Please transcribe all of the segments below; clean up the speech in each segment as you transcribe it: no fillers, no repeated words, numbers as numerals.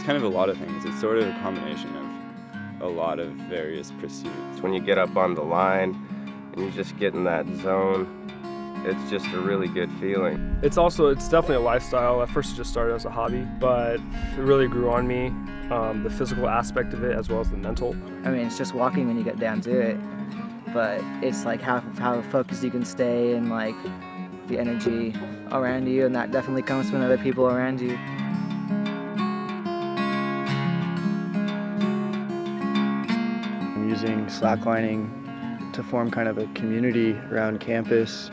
kind of a lot of things. It's sort of a combination of a lot of various pursuits. When you get up on the line and you just get in that zone, it's just a really good feeling. It's definitely a lifestyle. At first it just started as a hobby, but it really grew on me, the physical aspect of it as well as the mental. I mean, it's just walking when you get down to it, but it's like how focused you can stay and like the energy around you, and that definitely comes from other people around you. I'm using slacklining to form kind of a community around campus.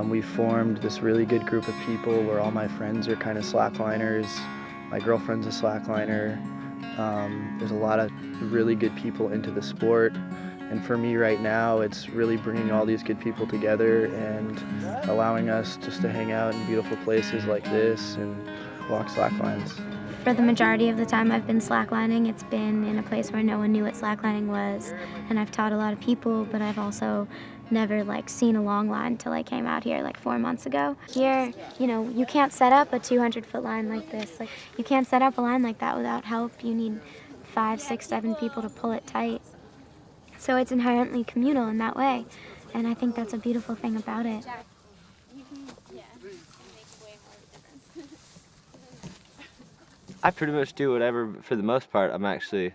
We formed this really good group of people where all my friends are kind of slackliners. My girlfriend's a slackliner. There's a lot of really good people into the sport. And for me right now, it's really bringing all these good people together and allowing us just to hang out in beautiful places like this and walk slacklines. For the majority of the time I've been slacklining, it's been in a place where no one knew what slacklining was. And I've taught a lot of people, but I've also never seen a long line till I came out here 4 months ago. Here, you can't set up a 200-foot line like this. You can't set up a line like that without help. You need 5, 6, 7 people to pull it tight. So it's inherently communal in that way, and I think that's a beautiful thing about it. I pretty much do whatever for the most part. I'm actually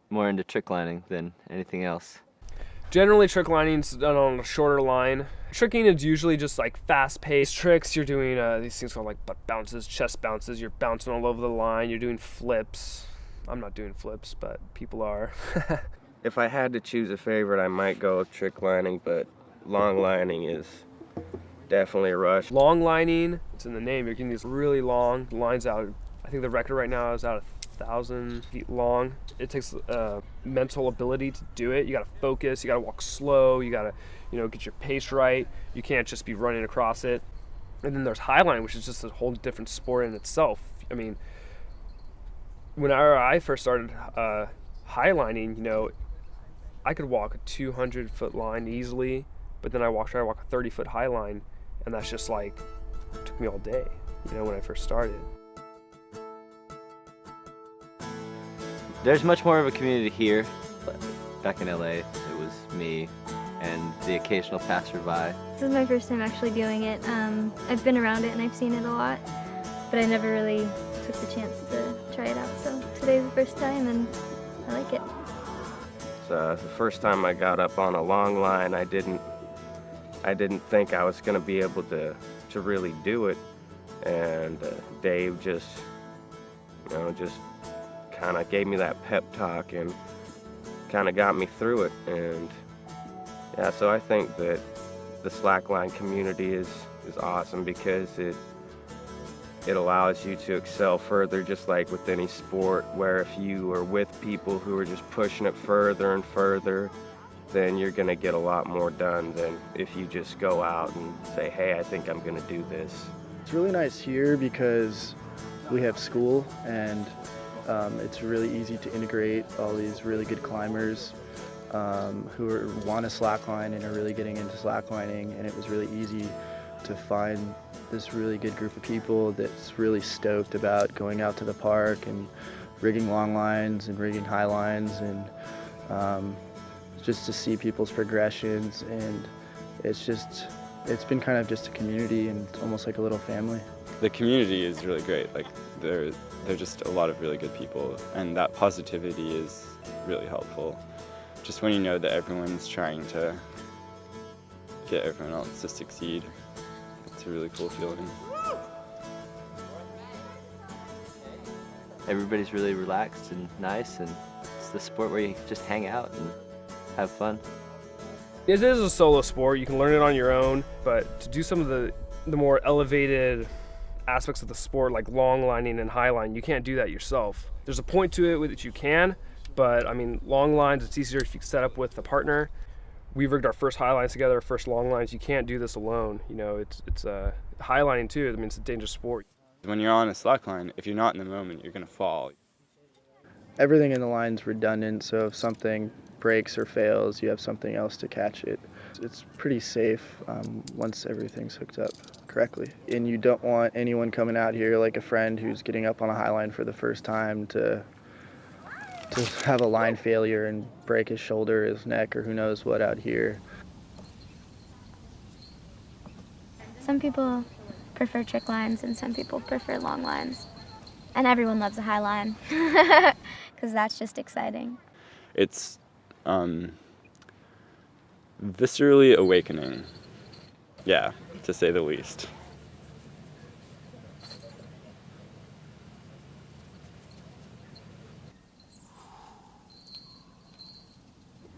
more into trick lining than anything else. Generally, trick lining's done on a shorter line. Tricking is usually just fast-paced tricks. You're doing these things called butt bounces, chest bounces. You're bouncing all over the line. You're doing flips. I'm not doing flips, but people are. If I had to choose a favorite, I might go with trick lining, but long lining is definitely a rush. Long lining, it's in the name. You're getting these really long lines out. I think the record right now is out 1,000 feet long. It takes mental ability to do it. You gotta focus, you gotta walk slow, you gotta get your pace right. You can't just be running across it. And then there's highline, which is just a whole different sport in itself. I mean, when I first started highlining, I could walk a 200-foot line easily, but then I tried to walk a 30-foot high line, and that's just took me all day, when I first started. There's much more of a community here. Back in LA, it was me and the occasional passerby. This is my first time actually doing it. I've been around it and I've seen it a lot, but I never really took the chance to try it out. So today's the first time and I like it. The first time I got up on a long line, I didn't think I was going to be able to really do it, and Dave just kind of gave me that pep talk and kind of got me through it. And yeah, so I think that the slackline community is awesome because it allows you to excel further, just like with any sport, where if you are with people who are just pushing it further and further, then you're going to get a lot more done than if you just go out and say, hey, I think I'm going to do this. It's really nice here because we have school, and it's really easy to integrate all these really good climbers who want to slackline and are really getting into slacklining, and it was really easy to find this really good group of people that's really stoked about going out to the park and rigging long lines and rigging high lines, and just to see people's progressions. And it's been kind of just a community and almost like a little family. The community is really great. They're just a lot of really good people, and that positivity is really helpful. Just when you know that everyone's trying to get everyone else to succeed, it's a really cool feeling. Everybody's really relaxed and nice, and it's the sport where you just hang out and have fun. It is a solo sport. You can learn it on your own, but to do some of the more elevated aspects of the sport, like long lining and high line, you can't do that yourself. There's a point to it that you can, but I mean, long lines, it's easier if you set up with a partner. We rigged our first high lines together, our first long lines. You can't do this alone. It's high lining too. I mean, it's a dangerous sport. When you're on a slackline, if you're not in the moment, you're going to fall. Everything in the line's redundant, so if something breaks or fails, you have something else to catch it. It's pretty safe once everything's hooked up correctly. And you don't want anyone coming out here, like a friend who's getting up on a high line for the first time, to have a line failure and break his shoulder, his neck, or who knows what out here. Some people prefer trick lines and some people prefer long lines. And everyone loves a high line because that's just exciting. It's viscerally awakening, yeah, to say the least.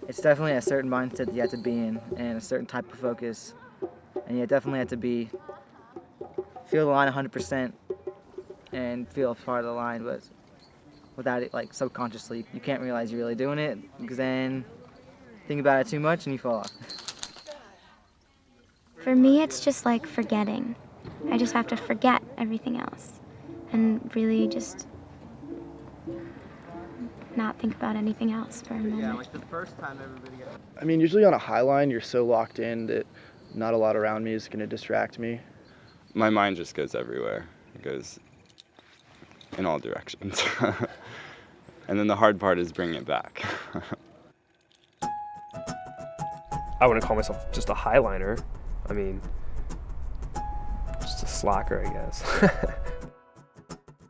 It's definitely a certain mindset that you have to be in and a certain type of focus. And you definitely have to feel the line 100% and feel part of the line, but without it, like, subconsciously, you can't realize you're really doing it because then think about it too much and you fall off. For me, it's just like forgetting. I just have to forget everything else and really just not think about anything else for a moment. Yeah, like the first time everybody got... I mean, usually on a high line, you're so locked in that not a lot around me is going to distract me. My mind just goes everywhere. It goes in all directions. And then the hard part is bringing it back. I wouldn't call myself just a highliner. I mean, just a slacker, I guess.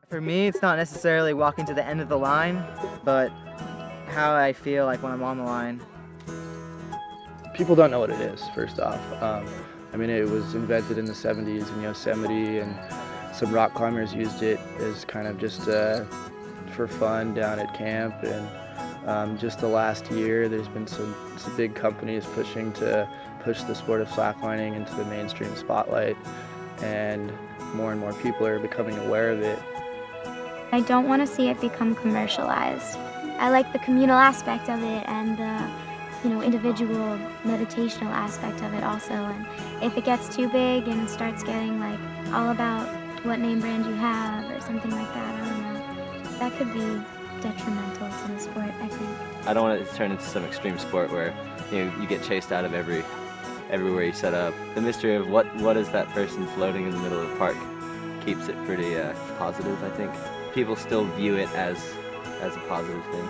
For me, it's not necessarily walking to the end of the line, but how I feel like when I'm on the line. People don't know what it is, first off. I mean, it was invented in the 70s in Yosemite, and some rock climbers used it as kind of just for fun down at camp. And just the last year, there's been some big companies pushing to push the sport of slacklining into the mainstream spotlight, and more people are becoming aware of it. I don't want to see it become commercialized. I like the communal aspect of it and the individual meditational aspect of it also. And if it gets too big and starts getting like all about what name brand you have or something like that, I don't know, that could be detrimental to the sport, I think. I don't want it to turn into some extreme sport where you get chased out of everywhere you set up. The mystery of what is that person floating in the middle of the park keeps it pretty positive, I think. People still view it as a positive thing.